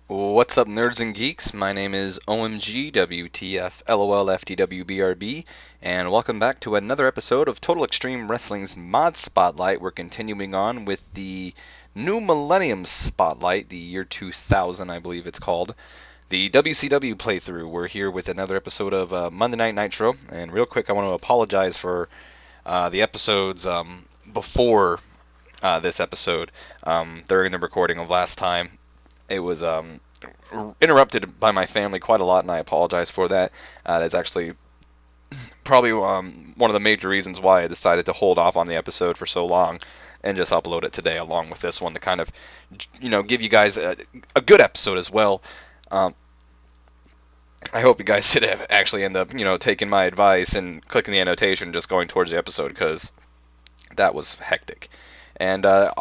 What's up, nerds and geeks? My name is OMG WTF LOL FTWBRB, and welcome back to another episode of Total Extreme Wrestling's Mod Spotlight. We're continuing on with the new Millennium Spotlight, the year 2000, I believe it's called. The WCW playthrough. We're here with another episode of Monday Night Nitro, and real quick, I want to apologize for the episodes before this episode. During the recording of last time, it was interrupted by my family quite a lot, and I apologize for that. That's actually probably one of the major reasons why I decided to hold off on the episode for so long and just upload it today along with this one to kind of, give you guys a good episode as well. I hope you guys did actually end up, taking my advice and clicking the annotation, just going towards the episode, because that was hectic. And as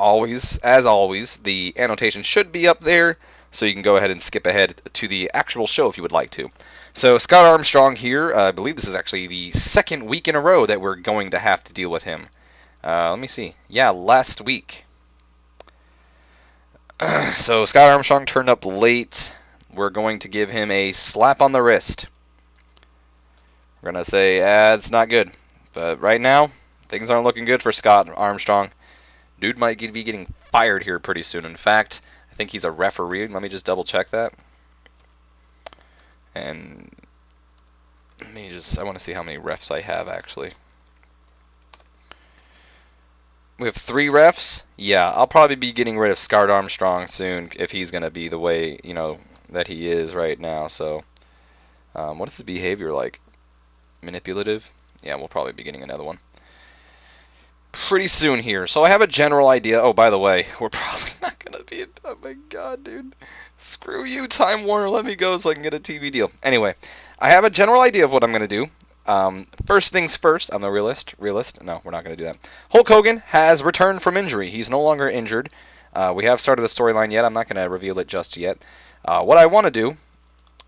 always, the annotation should be up there, so you can go ahead and skip ahead to the actual show if you would like to. So Scott Armstrong here. I believe this is actually the second week in a row that we're going to have to deal with him. Let me see. Yeah, last week. So Scott Armstrong turned up late. We're going to give him a slap on the wrist. We're going to say, it's not good. But right now, things aren't looking good for Scott Armstrong. Dude might be getting fired here pretty soon. In fact, I think he's a referee. Let me just double check that. And I want to see how many refs I have actually. We have 3 refs. Yeah, I'll probably be getting rid of Scott Armstrong soon if he's going to be the way, that he is right now. So, what is his behavior like? Manipulative? Yeah, we'll probably be getting another one pretty soon here. So I have a general idea. Oh, by the way, we're probably not going to be... Oh my god, dude. Screw you, Time Warner. Let me go so I can get a TV deal. Anyway, I have a general idea of what I'm going to do. First things first, I'm the realist. No, we're not going to do that. Hulk Hogan has returned from injury. He's no longer injured. We have started the storyline yet. I'm not going to reveal it just yet. What I want to do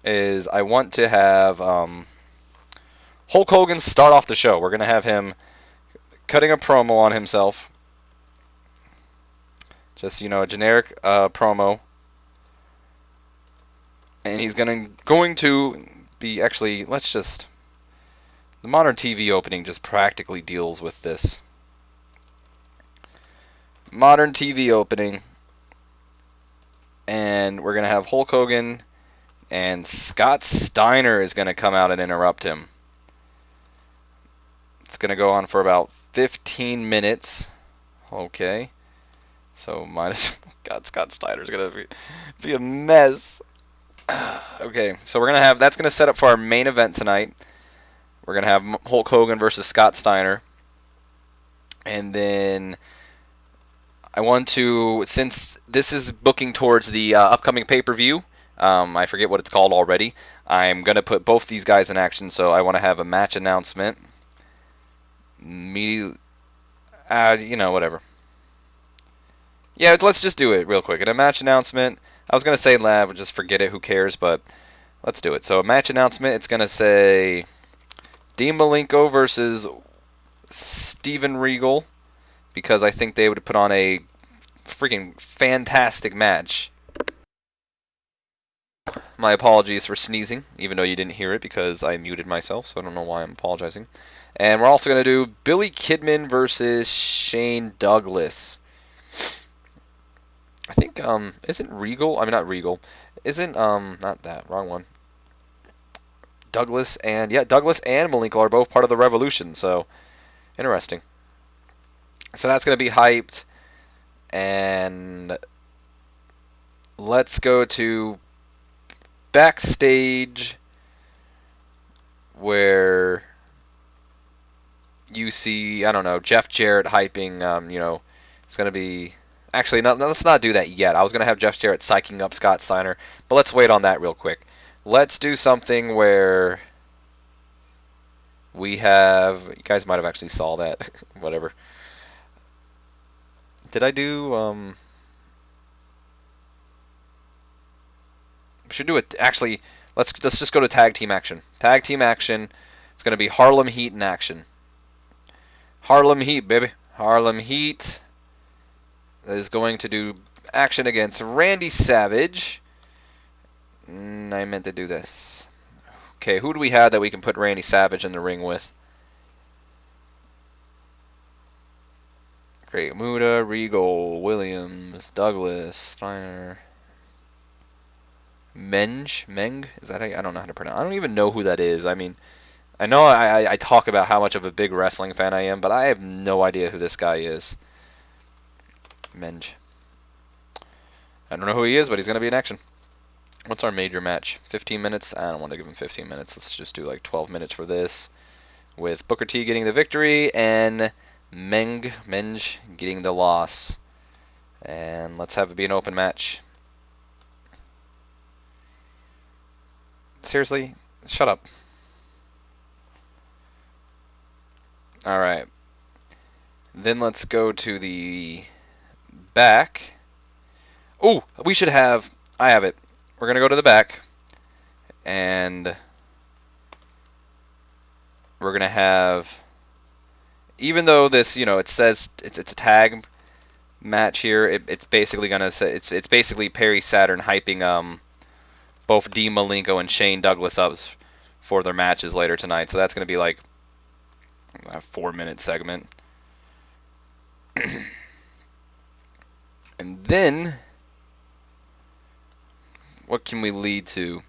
is I want to have Hulk Hogan start off the show. We're going to have him cutting a promo on himself. Just, a generic promo. And he's going to be, actually, the modern TV opening just practically deals with this. Modern TV opening. And we're going to have Hulk Hogan, and Scott Steiner is going to come out and interrupt him. It's going to go on for about 15 minutes. Okay. So God, Scott Steiner's going to be a mess. Okay, so that's going to set up for our main event tonight. We're going to have Hulk Hogan versus Scott Steiner. And then I want to, since this is booking towards the upcoming pay-per-view, I forget what it's called already, I'm going to put both these guys in action, so I want to have a match announcement. Whatever. Yeah, let's just do it real quick. In a match announcement, I was going to say lab, just forget it, who cares, but let's do it. So a match announcement, it's going to say Dean Malenko versus Steven Regal, because I think they would put on a freaking fantastic match. My apologies for sneezing, even though you didn't hear it because I muted myself, so I don't know why I'm apologizing. And we're also going to do Billy Kidman versus Shane Douglas. I think, isn't Regal, not Regal, not that, wrong one. Douglas and Malenko are both part of the Revolution, so interesting. So that's going to be hyped, and let's go to backstage, where you see, I don't know, Jeff Jarrett hyping, it's going to be... Actually, no, let's not do that yet. I was going to have Jeff Jarrett psyching up Scott Steiner, but let's wait on that real quick. Let's do something where we have... You guys might have actually saw that. Whatever. Did I do... We should do it... Actually, let's just go to tag team action. Tag team action. It's going to be Harlem Heat in action. Harlem Heat, baby. Harlem Heat is going to do action against Randy Savage I meant to do this. Okay, who do we have that we can put Randy Savage in the ring with? Great Muda, Regal, Williams, Douglas, Steiner, Meng? Is that how I don't know how to pronounce. I don't even know who that is. I mean, I know I talk about how much of a big wrestling fan I am, but I have no idea who this guy is. Meng. I don't know who he is, but he's gonna be in action. What's our major match? 15 minutes? I don't want to give him 15 minutes. Let's just do like 12 minutes for this, with Booker T getting the victory and Meng getting the loss. And let's have it be an open match. Seriously? Shut up. Alright. Then let's go to the back. Oh, we should have... I have it. We're going to go to the back. And we're going to have... Even though this, it says it's a tag match here, it's basically going to say... It's basically Perry Saturn hyping both Dean Malenko and Shane Douglas up for their matches later tonight. So that's going to be like a 4-minute segment. And then, what can we lead to?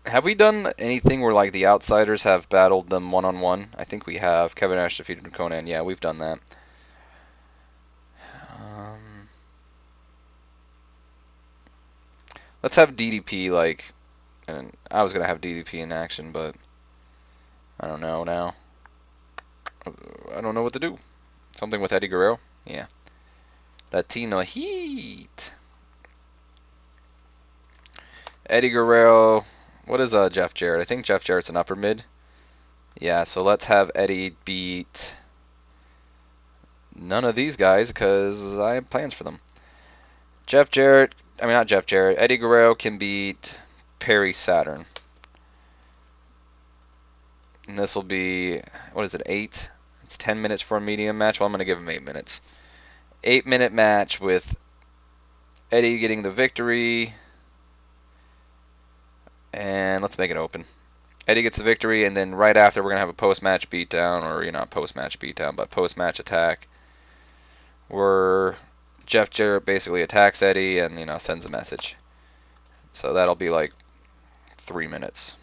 Have we done anything where like the outsiders have battled them one-on-one? I think we have. Kevin Nash defeated Conan. Yeah, we've done that. Let's have DDP like, and I was gonna have DDP in action, but I don't know now. I don't know what to do. Something with Eddie Guerrero? Yeah. Latino Heat. Eddie Guerrero. What is Jeff Jarrett? I think Jeff Jarrett's an upper mid. Yeah, so let's have Eddie beat none of these guys because I have plans for them. Jeff Jarrett. I mean, not Jeff Jarrett. Eddie Guerrero can beat Perry Saturn. And this will be, what is it, 8? It's 10 minutes for a medium match. Well, I'm going to give him 8 minutes. 8-minute match with Eddie getting the victory. And let's make it open. Eddie gets the victory, and then right after we're going to have a post-match beatdown, or, not post-match beatdown, but post-match attack, where Jeff Jarrett basically attacks Eddie and, sends a message. So that'll be like 3 minutes.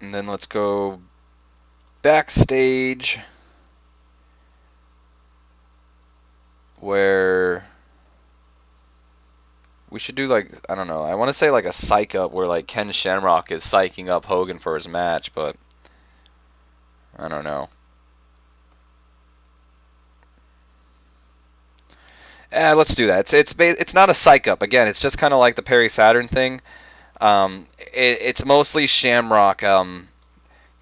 And then let's go backstage, where we should do like, I don't know, I want to say like a psych up where like Ken Shamrock is psyching up Hogan for his match, but I don't know. Let's do that. It's not a psych up. Again, it's just kind of like the Perry Saturn thing. It's mostly Shamrock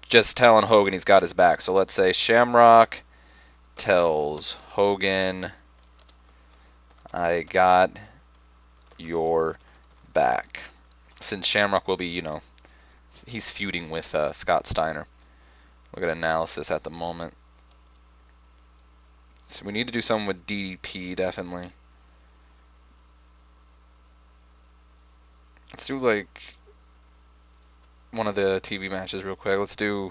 just telling Hogan he's got his back. So let's say Shamrock tells Hogan, I got your back. Since Shamrock will be, he's feuding with Scott Steiner. Look at analysis at the moment. So we need to do something with DP, definitely. Let's do like one of the TV matches real quick. Let's do,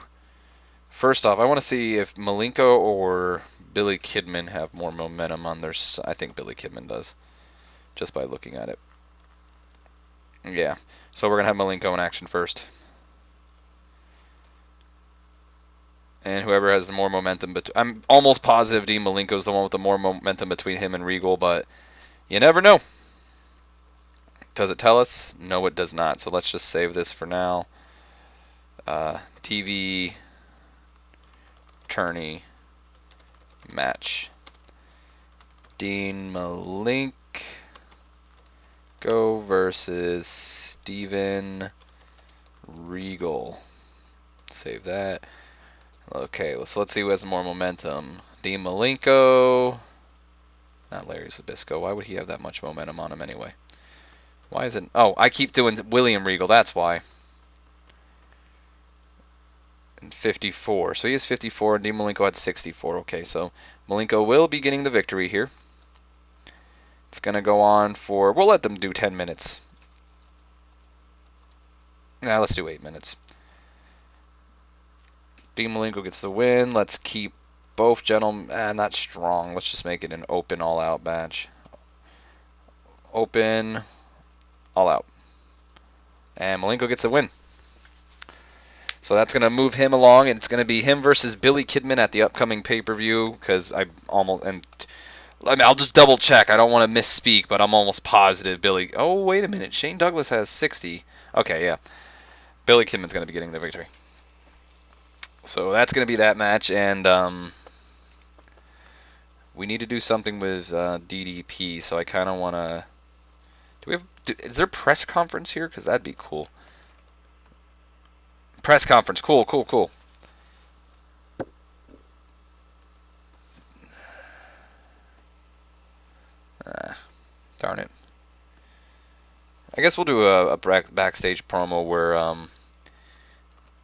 first off, I want to see if Malenko or Billy Kidman have more momentum on their, I think Billy Kidman does, just by looking at it. Yeah, so we're going to have Malenko in action first. And whoever has the more momentum, but I'm almost positive Dean Malenko's the one with the more momentum between him and Regal, but you never know. Does it tell us? No, it does not. So let's just save this for now. TV tourney match. Dean Malenko versus Steven Regal. Save that. Okay, so let's see who has more momentum. Dean Malenko. Not Larry Zbyszko. Why would he have that much momentum on him anyway? Why is it... Oh, I keep doing William Regal. That's why. 54. So he has 54, and Dean Malenko had 64. Okay, so Malenko will be getting the victory here. It's going to go on for, we'll let them do 10 minutes. Nah, let's do 8 minutes. Dean Malenko gets the win. Let's keep both gentlemen, not strong. Let's just make it an open all-out match. Open, all-out. And Malenko gets the win. So that's going to move him along, and it's going to be him versus Billy Kidman at the upcoming pay-per-view, because I'll just double check. I don't want to misspeak, but I'm almost positive Billy. Oh, wait a minute. Shane Douglas has 60. Okay, yeah. Billy Kidman's going to be getting the victory. So that's going to be that match, and we need to do something with DDP. So I kind of want to. Is there a press conference here? Because that'd be cool. Press conference. Cool. Darn it. I guess we'll do a backstage promo where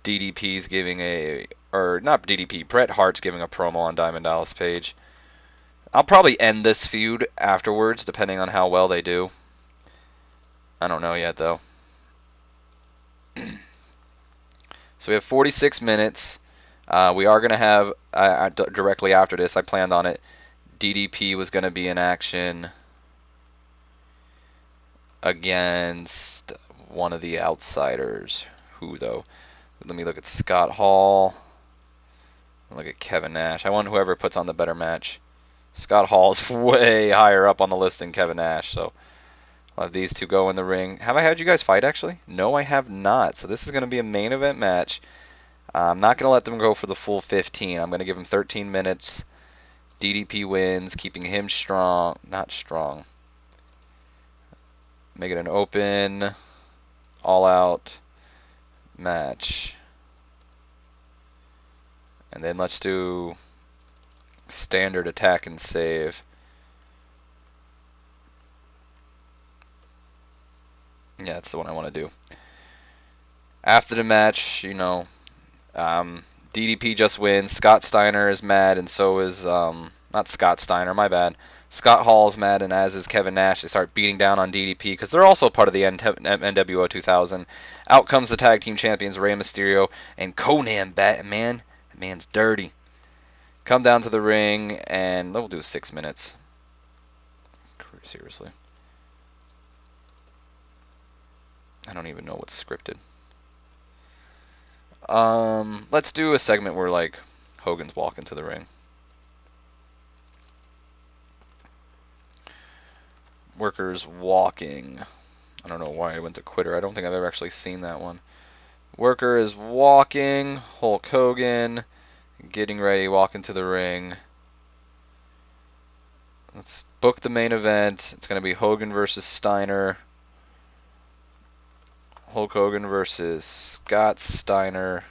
DDP's giving not DDP, Bret Hart's giving a promo on Diamond Dallas Page. I'll probably end this feud afterwards, depending on how well they do. I don't know yet, though. So we have 46 minutes. We are going to have, directly after this, I planned on it, DDP was going to be in action against one of the outsiders. Who, though? Let me look at Scott Hall. Look at Kevin Nash. I want whoever puts on the better match. Scott Hall is way higher up on the list than Kevin Nash, so I'll have these two go in the ring. Have I had you guys fight, actually? No, I have not. So this is going to be a main event match. I'm not going to let them go for the full 15. I'm going to give them 13 minutes. DDP wins, keeping him strong. Not strong. Make it an open, all-out match. And then let's do standard attack and save. Yeah, that's the one I want to do. After the match, DDP just wins. Scott Steiner is mad, and so is, not Scott Steiner, my bad. Scott Hall is mad, and as is Kevin Nash. They start beating down on DDP because they're also part of the NWO 2000. Out comes the tag team champions, Rey Mysterio and Conan Batman. That man's dirty. Come down to the ring, and we'll do 6 minutes. Seriously. I don't even know what's scripted. Let's do a segment where, like, Hogan's walking to the ring. Workers walking. I don't know why I went to quitter. I don't think I've ever actually seen that one. Worker is walking. Hulk Hogan getting ready, walking to the ring. Let's book the main event. It's going to be Hogan versus Steiner. Hulk Hogan versus Scott Steiner.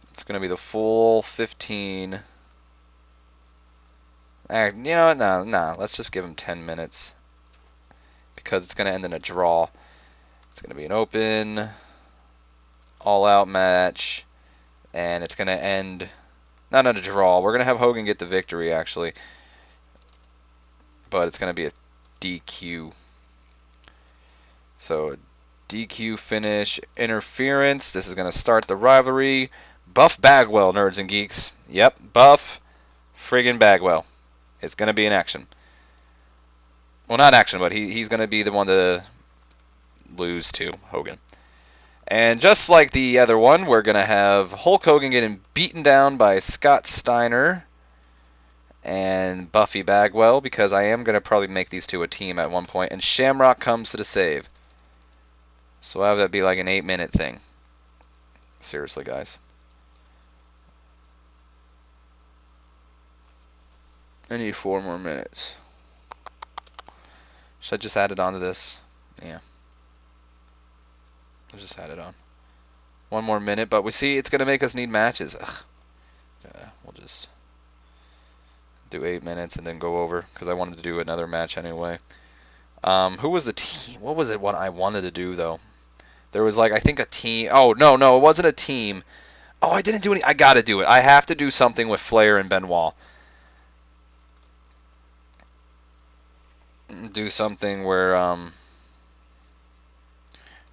It's going to be the full 15. You know what? No. Let's just give him 10 minutes. Because it's going to end in a draw. It's going to be an open, all-out match. And it's going to end, not in a draw. We're going to have Hogan get the victory, actually. But it's going to be a DQ. So, DQ finish, interference. This is going to start the rivalry. Buff Bagwell, nerds and geeks. Yep, Buff friggin' Bagwell. It's going to be in action. Well, not action, but he's going to be the one to lose to Hogan. And just like the other one, we're going to have Hulk Hogan getting beaten down by Scott Steiner and Buffy Bagwell, because I am going to probably make these two a team at one point. And Shamrock comes to the save. So we'll have that be like an 8-minute thing. Seriously, guys. I need 4 more minutes. Should I just add it onto this? Yeah. I'll just add it on. 1 more minute, but we see it's going to make us need matches. Ugh. Yeah, we'll just do 8 minutes and then go over, because I wanted to do another match anyway. Who was the team? What was it what I wanted to do, though? There was like I think a team. Oh no, it wasn't a team. Oh, I didn't do any. I gotta do it. I have to do something with Flair and Benoit. Do something where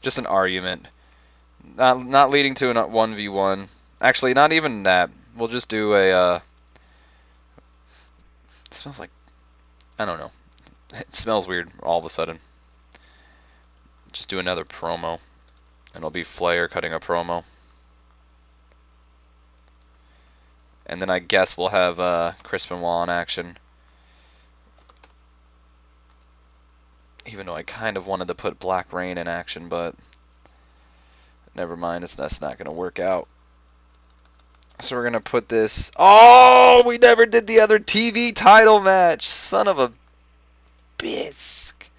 just an argument, not leading to a 1v1. Actually, not even that. We'll just do a. It smells like I don't know. It smells weird all of a sudden. Just do another promo, and it'll be Flair cutting a promo. And then I guess we'll have Chris Benoit in action. Even though I kind of wanted to put Black Rain in action, but never mind, that's not going to work out. So we're going to put this... Oh, we never did the other TV title match. Son of a bisque.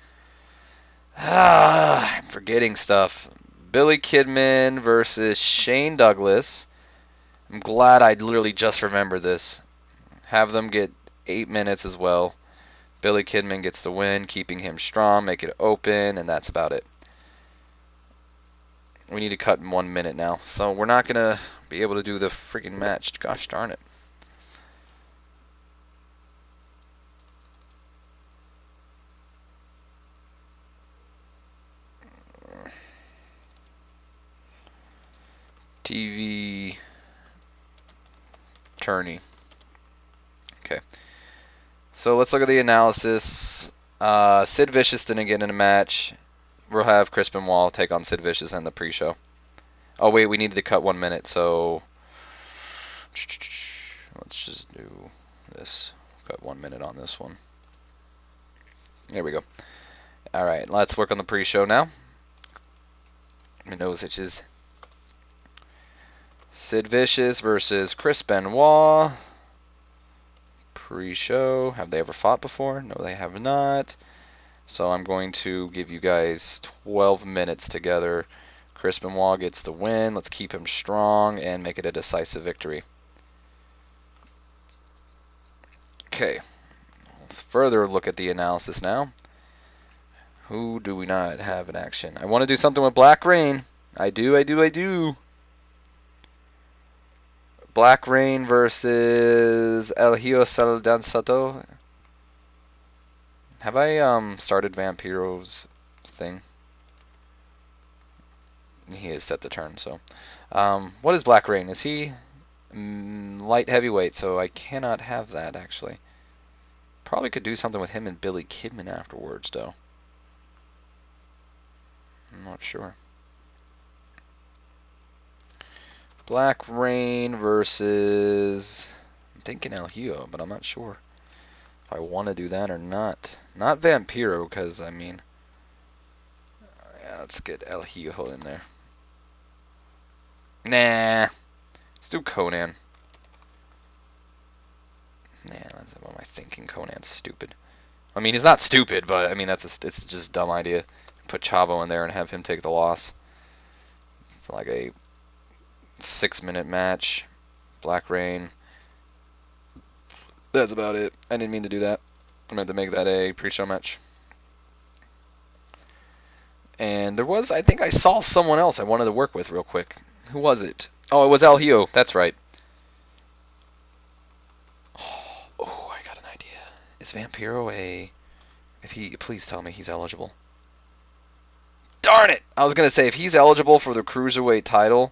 I'm forgetting stuff. Billy Kidman versus Shane Douglas. I'm glad I literally just remembered this. Have them get 8 minutes as well. Billy Kidman gets the win, keeping him strong, make it open, and that's about it. We need to cut in 1 minute now, so we're not going to be able to do the freaking match. Gosh darn it. TV tourney. Okay. So let's look at the analysis. Sid Vicious didn't get in a match. We'll have Chris Benoit take on Sid Vicious in the pre-show. Oh wait, we needed to cut 1 minute, so let's just do this. Cut 1 minute on this one. There we go. All right, let's work on the pre-show now. My nose itches. Sid Vicious versus Chris Benoit. Pre-show. Have they ever fought before? No, they have not. So I'm going to give you guys 12 minutes together. Chris Benoit gets the win. Let's keep him strong and make it a decisive victory. Okay. Let's further look at the analysis now. Who do we not have in action? I want to do something with Black Rain. I do. Black Rain versus El Hijo Saldanzato. Have I started Vampiro's thing? He is set to turn, so. What is Black Rain? Is he light heavyweight, so I cannot have that, actually. Probably could do something with him and Billy Kidman afterwards, though. I'm not sure. Black Rain versus... I'm thinking El Hijo, but I'm not sure if I want to do that or not. Not Vampiro, because, I mean... Yeah, let's get El Hijo in there. Nah. Let's do Conan. Nah, that's what am I thinking? Conan's stupid. I mean, he's not stupid, but, I mean, it's just a dumb idea. Put Chavo in there and have him take the loss. For like a 6-minute match. Black Rain. That's about it. I didn't mean to do that. I meant to make that a pre-show match. And there was, I think I saw someone else I wanted to work with real quick. Who was it? Oh, it was El Hijo. That's right. Oh, I got an idea. Is Vampiro a... If he... Please tell me he's eligible. Darn it! I was going to say, if he's eligible for the Cruiserweight title,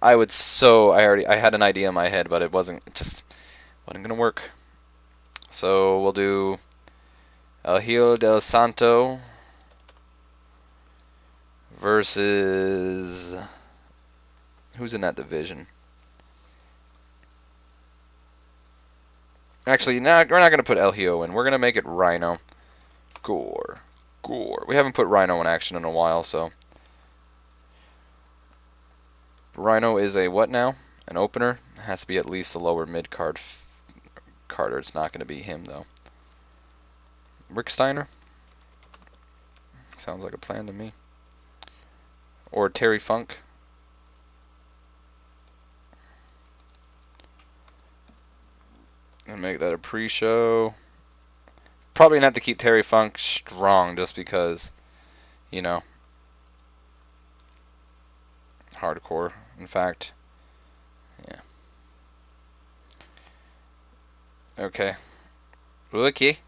I would so... I had an idea in my head, but it wasn't going to work. So we'll do El Hijo del Santo versus... Who's in that division? Actually, we're not going to put El Hijo in. We're going to make it Rhino. Gore. We haven't put Rhino in action in a while, so... Rhino is a what now? An opener? It has to be at least a lower mid-card Carter. It's not going to be him, though. Rick Steiner? Sounds like a plan to me. Or Terry Funk. And make that a pre-show. Probably gonna have to keep Terry Funk strong just because, you know. hardcore, in fact. Yeah. Okay. Okay.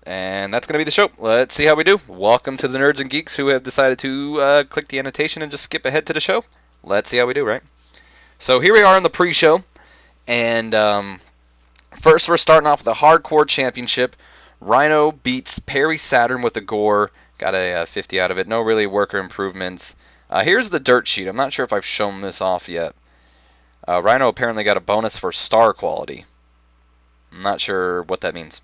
And that's going to be the show. Let's see how we do. Welcome to the nerds and geeks who have decided to click the annotation and just skip ahead to the show. Let's see how we do, right? So here we are in the pre-show. And first we're starting off with a hardcore championship. Rhino beats Perry Saturn with a gore. Got a 50 out of it. No really worker improvements. Here's the dirt sheet. I'm not sure if I've shown this off yet. Rhino apparently got a bonus for star quality. I'm not sure what that means.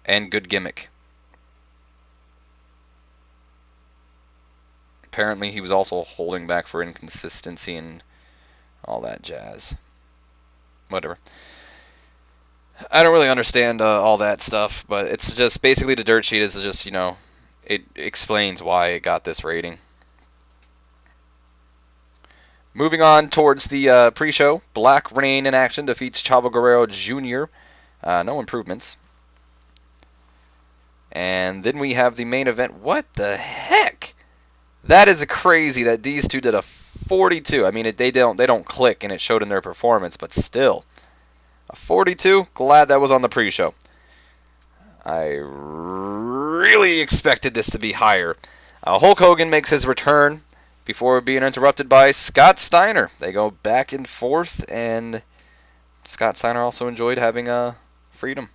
And good gimmick. Apparently he was also holding back for inconsistency and all that jazz. Whatever. I don't really understand all that stuff, but it's just basically the dirt sheet is just, you know, it explains why it got this rating. Moving on towards the pre-show, Black Rain in action defeats Chavo Guerrero Jr. No improvements. And then we have the main event. What the heck? That is crazy that these two did a 42. I mean, they don't click, and it showed in their performance, but still. A 42? Glad that was on the pre-show. I really expected this to be higher. Hulk Hogan makes his return before being interrupted by Scott Steiner. They go back and forth, and Scott Steiner also enjoyed having freedom.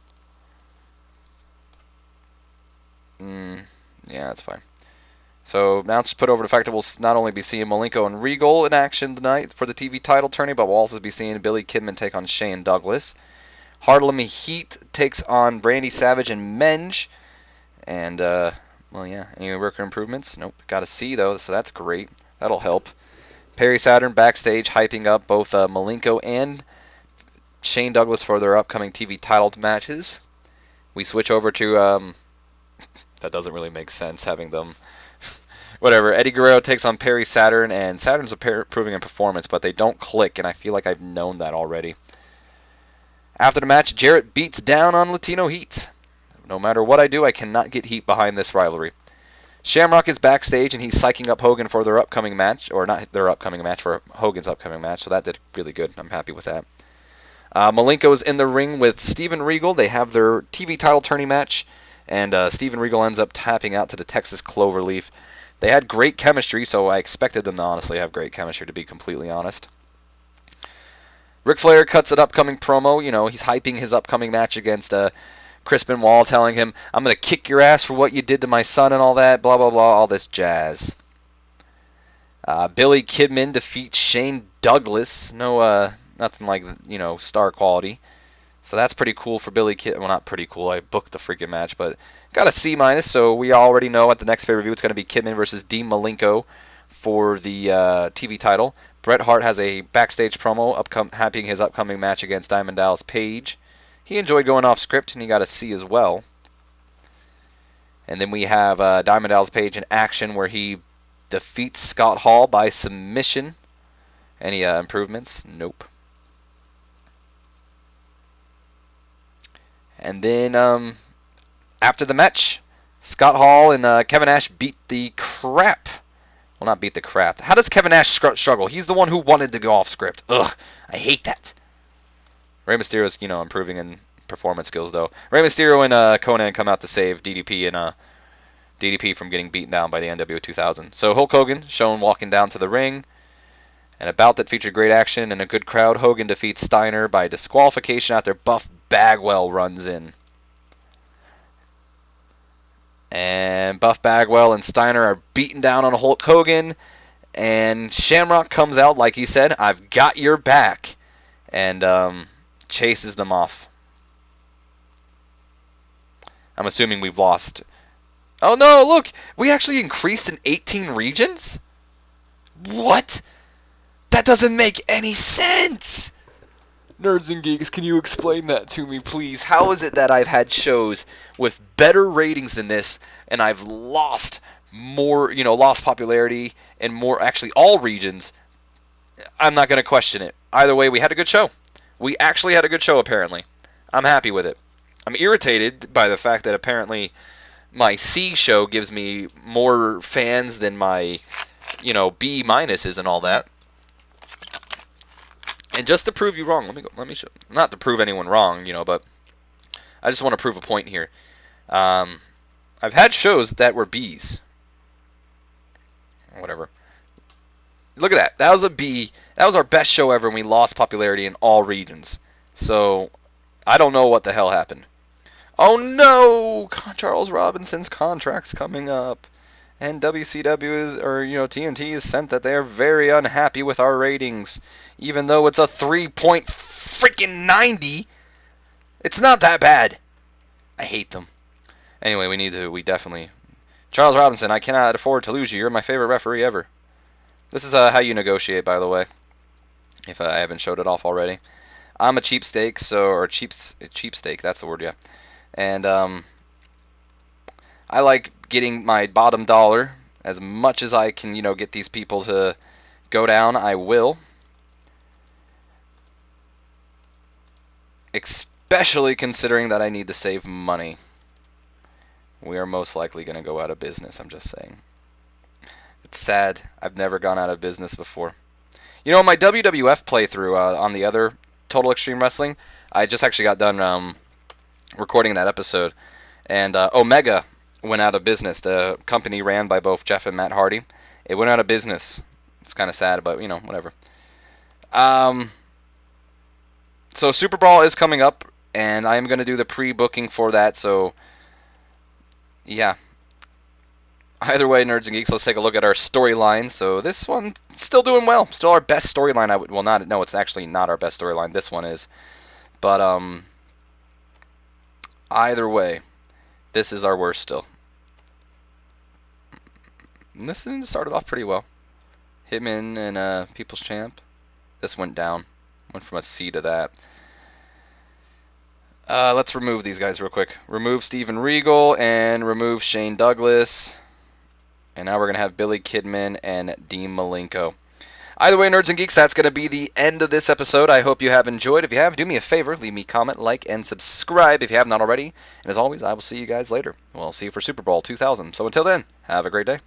Yeah, that's fine. So now it's put over the fact that we'll not only be seeing Malenko and Regal in action tonight for the TV title tourney, but we'll also be seeing Billy Kidman take on Shane Douglas. Harlem Heat takes on Randy Savage and Menge. And, well, yeah, any worker improvements? Nope. Got a C, though, so that's great. That'll help. Perry Saturn backstage hyping up both Malenko and Shane Douglas for their upcoming TV title matches. We switch over to... that doesn't really make sense, having them... Whatever. Eddie Guerrero takes on Perry Saturn, and Saturn's improving in performance, but they don't click, and I feel like I've known that already. After the match, Jarrett beats down on Latino Heat. No matter what I do, I cannot get heat behind this rivalry. Shamrock is backstage, and he's psyching up Hogan for their upcoming match, or not their upcoming match, for Hogan's upcoming match, so that did really good. I'm happy with that. Malenko is in the ring with Steven Regal. They have their TV title tourney match, and Steven Regal ends up tapping out to the Texas Cloverleaf. They had great chemistry, so I expected them to honestly have great chemistry, to be completely honest. Ric Flair cuts an upcoming promo. You know, he's hyping his upcoming match against Chris Benoit, telling him, I'm going to kick your ass for what you did to my son and all that, blah, blah, blah, all this jazz. Billy Kidman defeats Shane Douglas. No, nothing like, you know, star quality. So that's pretty cool for Billy Kidman. Well, not pretty cool. I booked the freaking match, but got a C-, so we already know at the next pay-per-view it's going to be Kidman versus Dean Malenko for the TV title. Bret Hart has a backstage promo hyping his upcoming match against Diamond Dallas Page. He enjoyed going off script, and he got a C as well. And then we have Diamond Dallas Page in action where he defeats Scott Hall by submission. Any improvements? Nope. And then after the match, Scott Hall and Kevin Nash beat the crap. Well, not beat the crap. How does Kevin Nash struggle? He's the one who wanted to go off script. Ugh, I hate that. Rey Mysterio's, you know, improving in performance skills, though. Rey Mysterio and Conan come out to save DDP and DDP from getting beaten down by the NWO 2000. So Hulk Hogan shown walking down to the ring. And a bout that featured great action and a good crowd. Hogan defeats Steiner by disqualification after Buff Bagwell runs in. And Buff Bagwell and Steiner are beating down on Hulk Hogan. And Shamrock comes out, like he said, I've got your back. And chases them off. I'm assuming we've lost. Oh no, look! We actually increased in 18 regions? What? That doesn't make any sense! Nerds and Geeks, can you explain that to me, please? How is it that I've had shows with better ratings than this, and I've lost more, you know, lost popularity in more, actually all regions? I'm not going to question it. Either way, we had a good show. We actually had a good show, apparently. I'm happy with it. I'm irritated by the fact that apparently my C show gives me more fans than my B minuses and all that. And just to prove you wrong, let me show, not to prove anyone wrong, but I just want to prove a point here. I've had shows that were Bs. Whatever. Look at that. That was a B. That was our best show ever, and we lost popularity in all regions. So, I don't know what the hell happened. Oh no! Charles Robinson's contract's coming up. And TNT is sent that they are very unhappy with our ratings. Even though it's a 3.90. It's not that bad. I hate them. Anyway, we definitely... Charles Robinson, I cannot afford to lose you. You're my favorite referee ever. This is how you negotiate, by the way. If I haven't showed it off already. I'm a cheapsteak, or cheapsteak, that's the word, yeah. And I like getting my bottom dollar as much as I can, get these people to go down. I will. Especially considering that I need to save money. We are most likely going to go out of business, I'm just saying. It's sad. I've never gone out of business before. My WWF playthrough on the other Total Extreme Wrestling, I just actually got done recording that episode. And Omega went out of business. The company ran by both Jeff and Matt Hardy. It went out of business. It's kind of sad, but, whatever. So Super Brawl is coming up, and I am going to do the pre-booking for that, so... yeah. Either way, Nerds and Geeks, let's take a look at our storyline. So this one, still doing well. Still our best storyline. It's actually not our best storyline. This one is. But, either way, this is our worst still. And this one started off pretty well. Hitman and People's Champ. This went down. Went from a C to that. Let's remove these guys real quick. Remove Steven Regal and remove Shane Douglas. And now we're going to have Billy Kidman and Dean Malenko. Either way, Nerds and Geeks, that's going to be the end of this episode. I hope you have enjoyed. If you have, do me a favor. Leave me a comment, like, and subscribe if you have not already. And as always, I will see you guys later. Well, I'll see you for Super Bowl 2000. So until then, have a great day.